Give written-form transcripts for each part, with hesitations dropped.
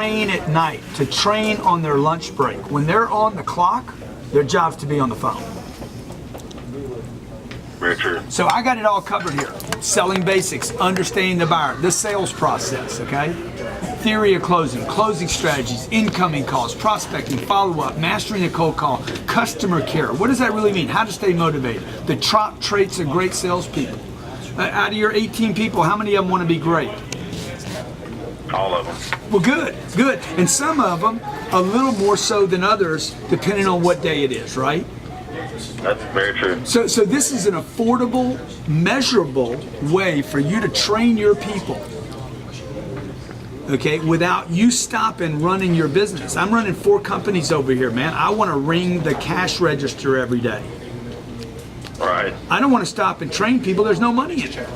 train at night, to train on their lunch break. When they're on the clock, their job's to be on the phone. Very true. So I got it all covered here. Selling basics, understanding the buyer, the sales process, okay? Theory of closing, closing strategies, incoming calls, prospecting, follow-up, mastering a cold call, customer care. What does that really mean? How to stay motivated. The top traits of great salespeople. Out of your 18 people, how many of them want to be great? All of them. Well, good, good. And some of them a little more so than others, depending on what day it is, right? That's very true. So this is an affordable, measurable way for you to train your people, okay, without you stopping running your business. I'm running 4 companies over here, man. I want to ring the cash register every day. Right. I don't want to stop and train people. There's no money in it.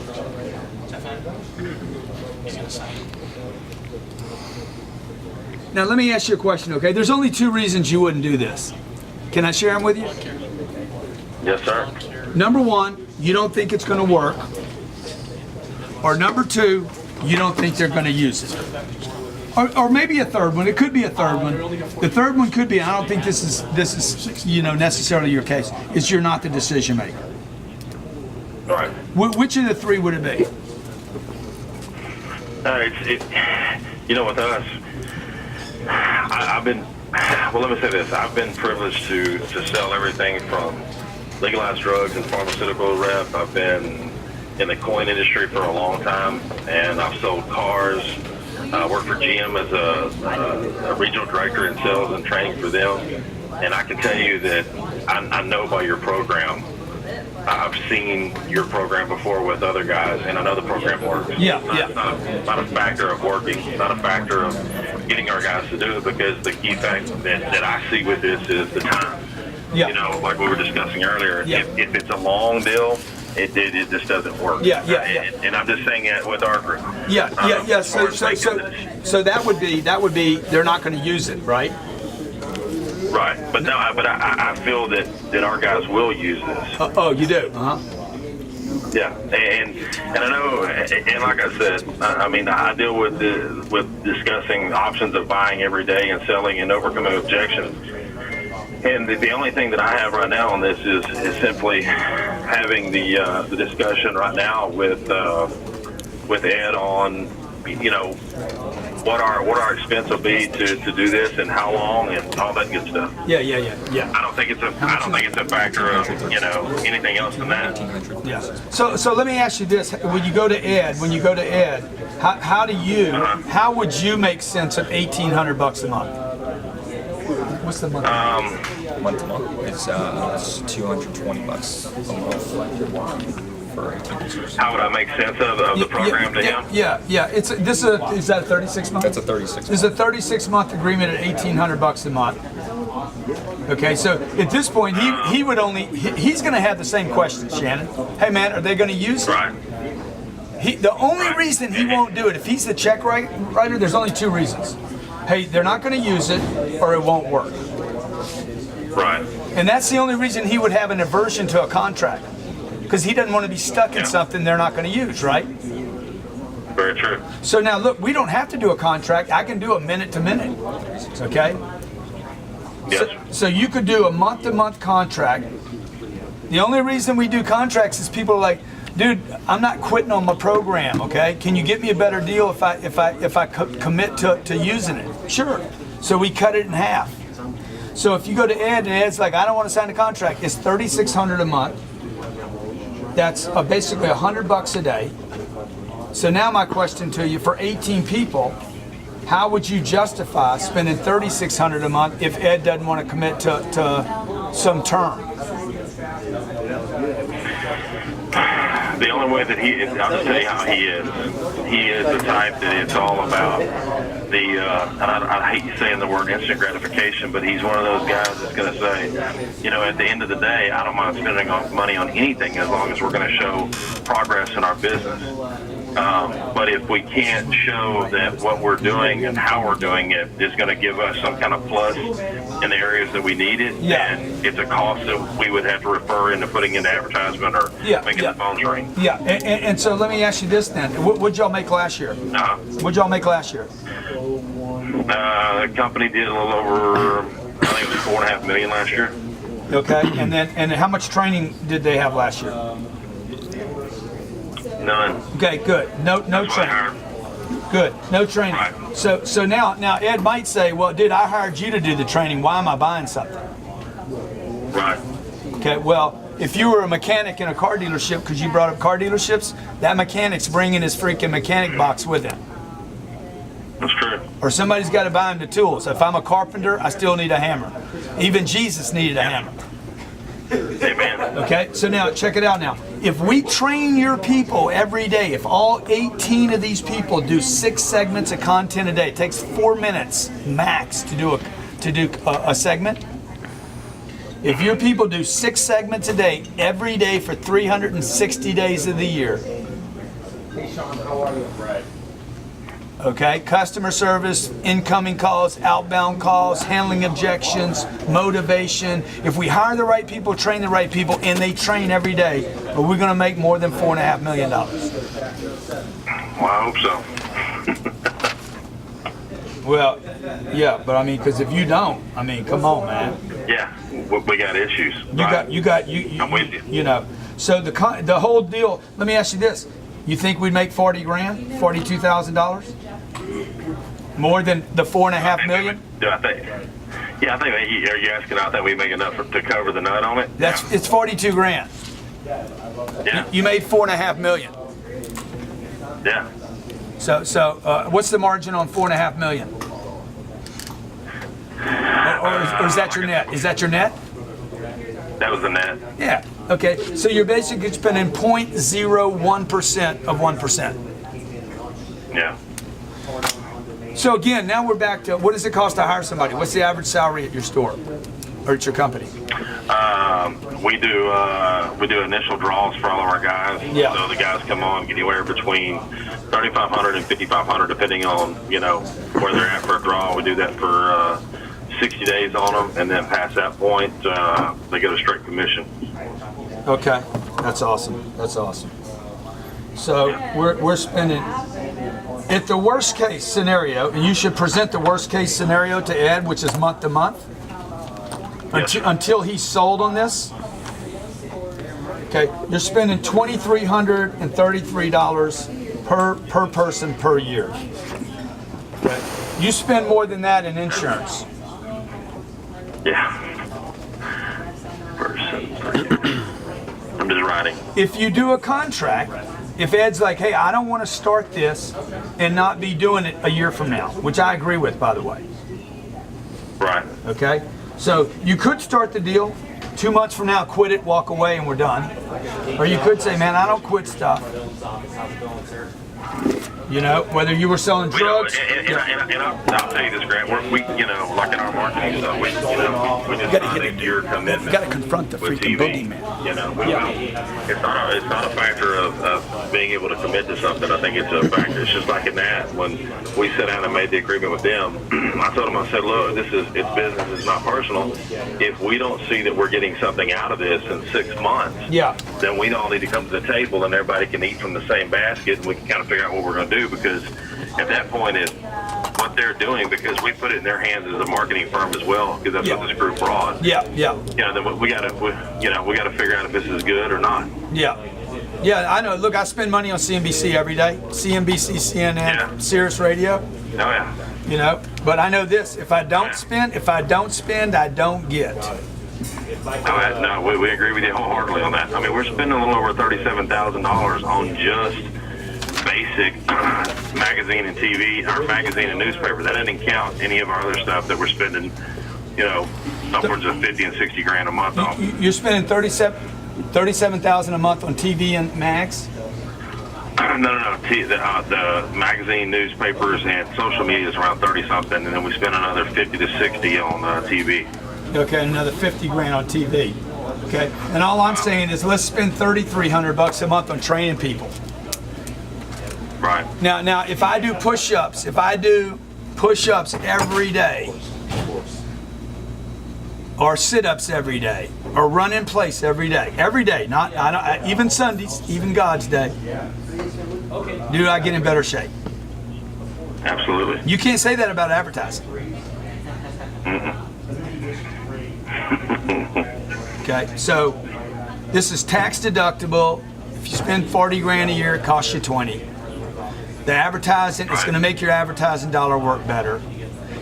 Now, let me ask you a question, okay? There's only 2 reasons you wouldn't do this. Can I share them with you? Yes, sir. Number 1, you don't think it's going to work. Or number 2, you don't think they're going to use it. Or maybe a third one. It could be a third one. The third one could be, I don't think this is necessarily your case, is you're not the decision maker. All right. Which of the 3 would it be? With us, I've been, well, let me say this. I've been privileged to sell everything from legalized drugs and pharmaceutical rep. I've been in the coin industry for a long time, and I've sold cars. I worked for GM as a regional director in sales and training for them. And I can tell you that I know about your program. I've seen your program before with other guys, and I know the program works. It's not a factor of working. It's not a factor of getting our guys to do it, because the key fact that I see with this is the time. Yeah. Like we were discussing earlier, if it's a long deal, it just doesn't work. And I'm just saying it with our group. So that would be they're not going to use it, right? Right, but I feel that our guys will use this. Oh, you do? Yeah, and I know, and like I said, I deal with discussing options of buying every day and selling and overcoming objections. And the only thing that I have right now on this is simply having the discussion right now with Ed on what our expense will be to do this and how long and all that good stuff. Yeah. I don't think it's a factor of anything else than that. Yeah. So let me ask you this: when you go to Ed, how would you make sense of $1,800 a month? What's the month? Month to month, it's $220 a month. How would I make sense of the program to him? Yeah. Is that a 36 month? That's a 36. It's a 36-month agreement at $1,800 a month. Okay, so at this point, he's going to have the same questions, Shannon. Hey man, are they going to use it? Right. The only reason he won't do it, if he's the check writer, there's only 2 reasons. Hey, they're not going to use it, or it won't work. Right. And that's the only reason he would have an aversion to a contract, because he doesn't want to be stuck in something they're not going to use, right? Very true. So now look, we don't have to do a contract. I can do a minute to minute, okay? Yes. So you could do a month to month contract. The only reason we do contracts is people are like, dude, I'm not quitting on my program, okay? Can you get me a better deal if I commit to using it? Sure. So we cut it in half. So if you go to Ed and Ed's like, I don't want to sign a contract, it's $3,600 a month. That's basically $100 a day. So now my question to you, for 18 people, how would you justify spending $3,600 a month if Ed doesn't want to commit to some term? The only way that I'll just tell you how he is. He is the type that it's all about and I hate saying the word instant gratification, but he's one of those guys that's going to say, at the end of the day, I don't mind spending money on anything as long as we're going to show progress in our business. But if we can't show that what we're doing and how we're doing it is going to give us some kind of plus in the areas that we need it, then it's a cost that we would have to refer into putting into advertisement or making the phones ring. Yeah, and so let me ask you this then. What'd y'all make last year? What'd y'all make last year? The company did a little over, I think it was $4.5 million last year. Okay, and how much training did they have last year? None. Okay, good. No That's what I training. hired. Good. No training. Right. So now Ed might say, well, dude, I hired you to do the training. Why am I buying something? Right. Okay, well, if you were a mechanic in a car dealership, because you brought up car dealerships, that mechanic's bringing his freaking mechanic box with him. That's true. Or somebody's got to buy him the tools. If I'm a carpenter, I still need a hammer. Even Jesus needed a hammer. Amen. Okay, so now check it out now. If we train your people every day, if all 18 of these people do 6 segments of content a day, it takes 4 minutes max to do a segment. If your people do 6 segments a day, every day for 360 days of the year. Hey Sean, how are you? Right. Okay, customer service, incoming calls, outbound calls, handling objections, motivation. If we hire the right people, train the right people, and they train every day, are we going to make more than $4.5 million? Well, I hope so. Well, yeah, but I mean, because if you don't, I mean, come on, man. Yeah, we got issues. You got. I'm with you. You know, so the whole deal. Let me ask you this: you think we'd make $42,000 more than the $4.5 million? I think. Yeah, I think. Are you asking? I think we make enough to cover the nut on it. It's 42 grand. Yeah. You made $4.5 million. Yeah. So what's the margin on $4.5 million? Or is that your net? Is that your net? That was the net. Yeah. Okay. So you're basically spending 0.01% of 1%. Yeah. So again, now we're back to what does it cost to hire somebody? What's the average salary at your store or at your company? We do initial draws for all of our guys. Yeah. So the guys come on, get anywhere between $3,500 and $5,500, depending on where they're at for a draw. We do that for 60 days on them, and then past that point, they get a straight commission. Okay, that's awesome. That's awesome. So we're spending. At the worst case scenario, and you should present the worst case scenario to Ed, which is month to month, Yes. until he's sold on this. Okay, you're spending $2,333 per person per year. Okay. You spend more than that in insurance. Yeah. I'm just writing. If you do a contract, if Ed's like, hey, I don't want to start this and not be doing it a year from now, which I agree with, by the way. Right. Okay? So you could start the deal, 2 months from now, quit it, walk away, and we're done. Or you could say, man, I don't quit stuff. Whether you were selling drugs. And I'll tell you this, Grant. We like in our marketing stuff, we just gotta signed a year commitment. You got to confront the with freaking TV. boogeyman. It's not a factor of being able to commit to something. I think it's a factor. It's just like in that when we sat down and made the agreement with them. I told them, I said, look, it's business. It's not personal. If we don't see that we're getting something out of this in 6 months, then we all need to come to the table and everybody can eat from the same basket, and we can kind of figure out what we're going to do, because at that point is what they're doing, because we put it in their hands as a marketing firm as well, because that's what this group brought. Then we got to figure out if this is good or not. I know. Look, I spend money on CNBC every day. CNBC, CNN, Sirius Radio. Oh yeah. But I know this: if I don't spend, I don't get. No, we agree with you wholeheartedly on that. I mean, we're spending a little over $37,000 on just basic magazine and TV, or magazine and newspaper. That doesn't count any of our other stuff that we're spending, upwards of 50 and 60 grand a month on. You're spending $37,000 a month on TV and mags? No. The magazine, newspapers, and social media is around 30 something, and then we spend another 50 to 60 on TV. Okay, another 50 grand on TV. Okay, and all I'm saying is let's spend $3,300 a month on training people. Right. Now, if I do push-ups every day, or sit-ups every day, or run in place every day, even Sundays, even God's day, do I get in better shape? Absolutely. You can't say that about advertising. Okay, so this is tax deductible. If you spend 40 grand a year, it costs you 20. The advertising is going to make your advertising dollar work better.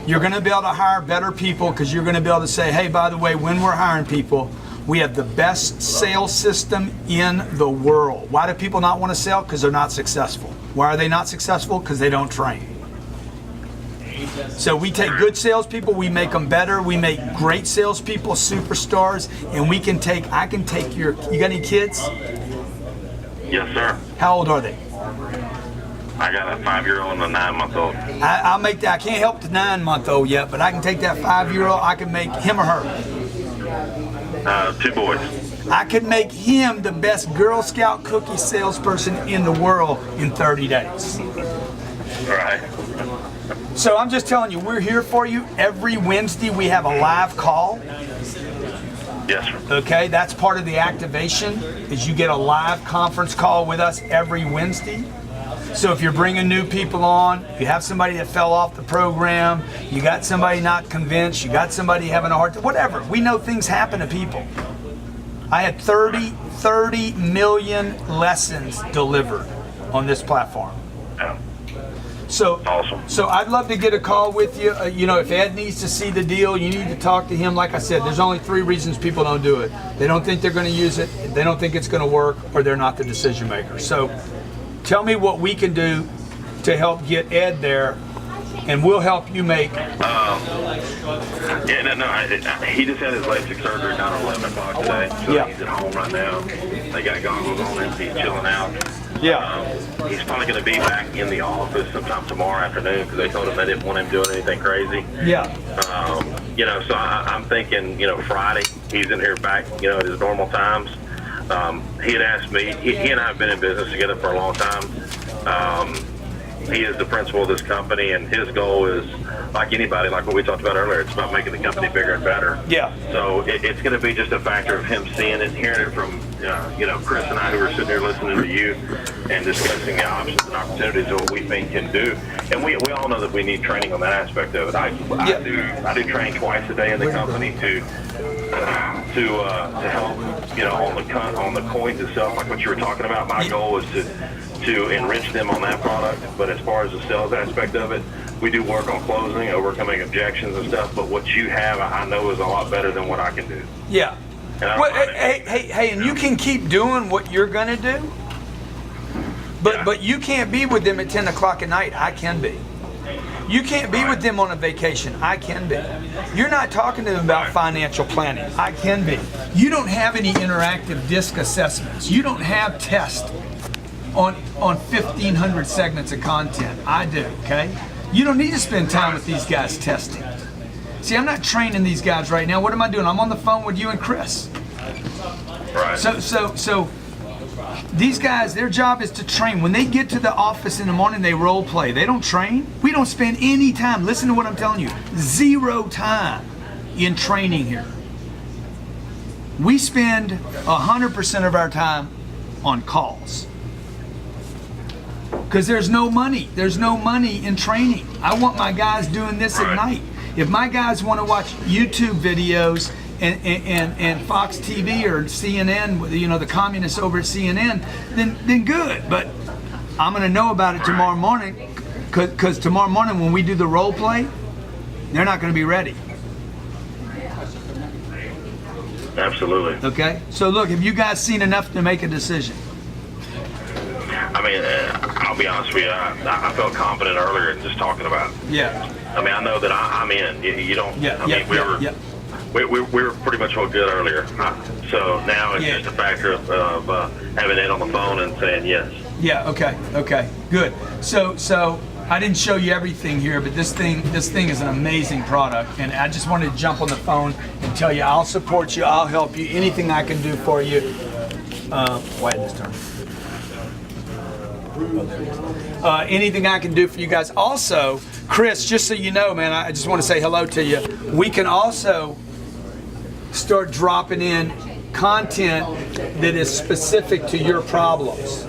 You're going to be able to hire better people because you're going to be able to say, hey, by the way, when we're hiring people, we have the best sales system in the world. Why do people not want to sell? Because they're not successful. Why are they not successful? Because they don't train. So we take good salespeople, we make them better, we make great salespeople superstars, and I can take you got any kids? Yes, sir. How old are they? I got a 5-year-old and a 9-month-old. I'll make that. I can't help the 9-month-old yet, but I can take that 5-year-old, I can make him or her. 2 boys. I could make him the best Girl Scout cookie salesperson in the world in 30 days. Right. So I'm just telling you, we're here for you. Every Wednesday we have a live call. Yes, sir. Okay, that's part of the activation, is you get a live conference call with us every Wednesday. So if you're bringing new people on, you have somebody that fell off the program, you got somebody not convinced, you got somebody having a hard time, whatever. We know things happen to people. I had 30 million lessons delivered on this platform. Yeah. So, Awesome. So I'd love to get a call with you. If Ed needs to see the deal, you need to talk to him. Like I said, there's only 3 reasons people don't do it. They don't think they're going to use it, they don't think it's going to work, or they're not the decision maker. So tell me what we can do to help get Ed there, and we'll help you make. He just had his LASIK surgery down at 11 o'clock today, so Yeah. he's at home right now. They got goggles on him, he's chilling out. Yeah. He's probably going to be back in the office sometime tomorrow afternoon because they told him they didn't want him doing anything crazy. Yeah. So I'm thinking, Friday he's in here back, at his normal times. He had asked me. He and I have been in business together for a long time. He is the principal of this company, and his goal is, like anybody, like what we talked about earlier, it's about making the company bigger and better. Yeah. So it's going to be just a factor of him seeing it, hearing it from, Chris and I, who are sitting here listening to you and discussing the options and opportunities of what we think can do. And we all know that we need training on that aspect of it. I do train twice a day in the company to help, on the coins itself, like what you were talking about. My goal is to enrich them on that product. But as far as the sales aspect of it, we do work on closing, overcoming objections and stuff. But what you have, I know, is a lot better than what I can do. Yeah. Well, hey, and you can keep doing what you're gonna do, but you can't be with them at 10 o'clock at night. I can be. You can't be with them on a vacation. I can be. You're not talking to them about financial planning. I can be. You don't have any interactive disc assessments. You don't have tests on 1,500 segments of content. I do, okay? You don't need to spend time with these guys testing. See, I'm not training these guys right now. What am I doing? I'm on the phone with you and Chris. Right. So these guys, their job is to train. When they get to the office in the morning, they role play. They don't train. We don't spend any time. Listen to what I'm telling you. 0 time in training here. We spend 100% of our time on calls. Because there's no money. There's no money in training. I want my guys doing this at night. If my guys want to watch YouTube videos and Fox TV or CNN, the communists over at CNN, then good. But I'm going to know about it tomorrow morning, because tomorrow morning when we do the role play, they're not going to be ready. Absolutely. Okay? So look, have you guys seen enough to make a decision? I mean, I'll be honest with you. I felt confident earlier in just talking about it. Yeah. I mean, I know that I'm in. You don't. Yeah. We were pretty much all good earlier. So now it's just a factor of having it on the phone and saying yes. Yeah. Okay. Good. So I didn't show you everything here, but this thing is an amazing product, and I just wanted to jump on the phone and tell you I'll support you, I'll help you, anything I can do for you. Why this turn? Anything I can do for you guys. Also, Chris, just so you know, man, I just want to say hello to you. We can also start dropping in content that is specific to your problems.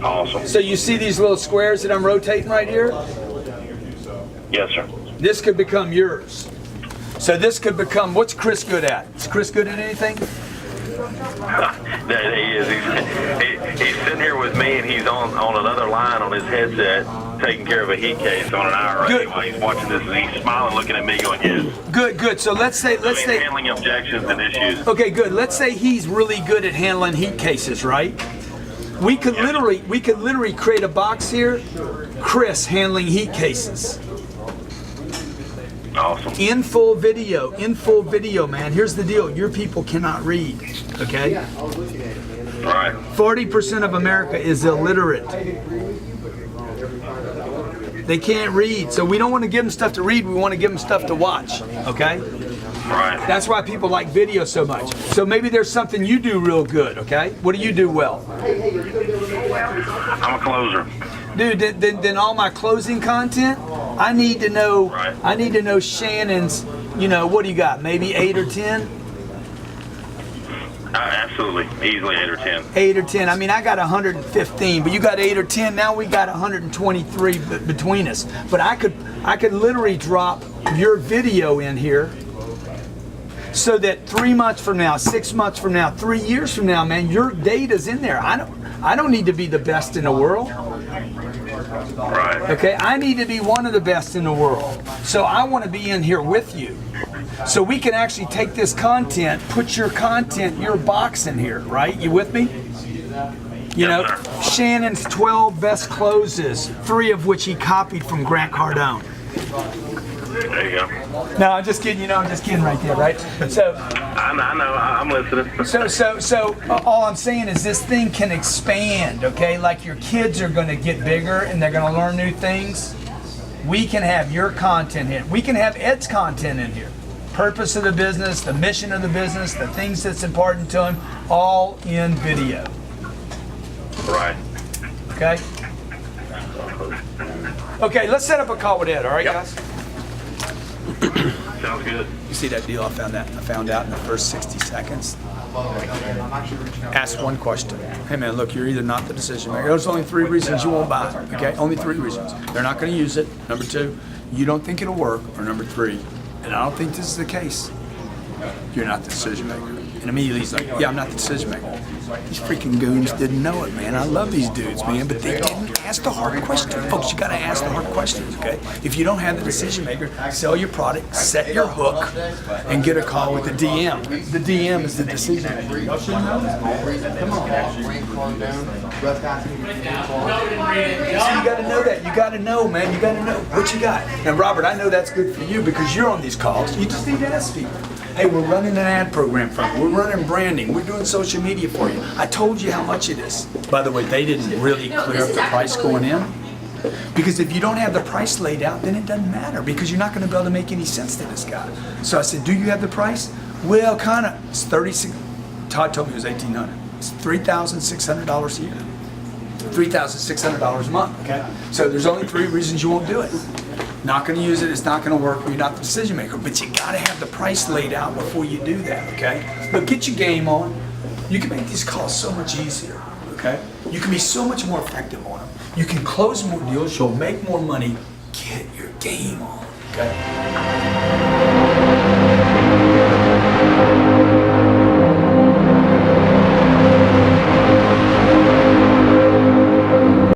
Awesome. So you see these little squares that I'm rotating right here? Yes, sir. This could become yours. So this could become, what's Chris good at? Is Chris good at anything? That he is. He's sitting here with me, and he's on another line on his headset, taking care of a heat case on an IRA. Good. While he's watching this, and he's smiling, looking at me, going, "Yes." Good. So let's say, handling objections and issues. okay, good. Let's say he's really good at handling heat cases, right? We could literally create a box here, Chris handling heat cases. Awesome. In full video, man. Here's the deal, your people cannot read, okay? Right. 40% of America is illiterate. They can't read, so we don't want to give them stuff to read, we want to give them stuff to watch, okay? Right. That's why people like video so much. So maybe there's something you do real good, okay? What do you do well? I'm a closer. Dude, then all my closing content, I need to know. Right. I need to know Shannon's. You know, what do you got? Maybe 8 or 10. Absolutely, easily 8 or 10. 8 or 10. I mean, I got 115, but you got 8 or 10. Now we got 123 between us. But I could literally drop your video in here, so that 3 months from now, 6 months from now, 3 years from now, man, your data's in there. I don't need to be the best in the world. Right. Okay, I need to be one of the best in the world. So I want to be in here with you. So we can actually take this content, put your content, your box in here, right? You with me? You know, Yes, sir. Shannon's 12 best closes, 3 of which he copied from Grant Cardone. There you go. No, I'm just kidding. You know, I'm just kidding right there, right? So, I know. I'm listening. So all I'm saying is this thing can expand, okay? Like your kids are going to get bigger and they're going to learn new things. We can have your content in. We can have Ed's content in here. Purpose of the business, the mission of the business, the things that's important to him, all in video. Right. Okay? Okay, let's set up a call with Ed, all right, guys? Sounds good. You see that deal I found out in the first 60 seconds? Ask one question. Hey man, look, you're either not the decision maker. There's only 3 reasons you won't buy it, okay? Only 3 reasons. They're not gonna use it. Number 2, you don't think it'll work. Or number 3, and I don't think this is the case, you're not the decision maker. And immediately he's like, yeah, I'm not the decision maker. These freaking goons didn't know it, man. I love these dudes, man, but they didn't ask the hard question. Folks, you gotta ask the hard questions, okay? If you don't have the decision maker, sell your product, set your hook, and get a call with the DM. The DM is the decision maker. So you gotta know that. You gotta know, man. You gotta know what you got. Now, Robert, I know that's good for you because you're on these calls. You just need to ask people. Hey, we're running an ad program for you. We're running branding. We're doing social media for you. I told you how much it is. By the way, they didn't really clear up the price going in. Because if you don't have the price laid out, then it doesn't matter because you're not going to be able to make any sense to this guy. So I said, do you have the price? Well, kind of. It's 36. Todd told me it was $1,800. It's $3,600 a year. $3,600 a month, okay? So there's only 3 reasons you won't do it. Not going to use it, it's not going to work, you're not the decision maker. But you got to have the price laid out before you do that, okay? But get your game on. You can make these calls so much easier, okay? You can be so much more effective on them. You can close more deals, you'll make more money. Get your game on, okay?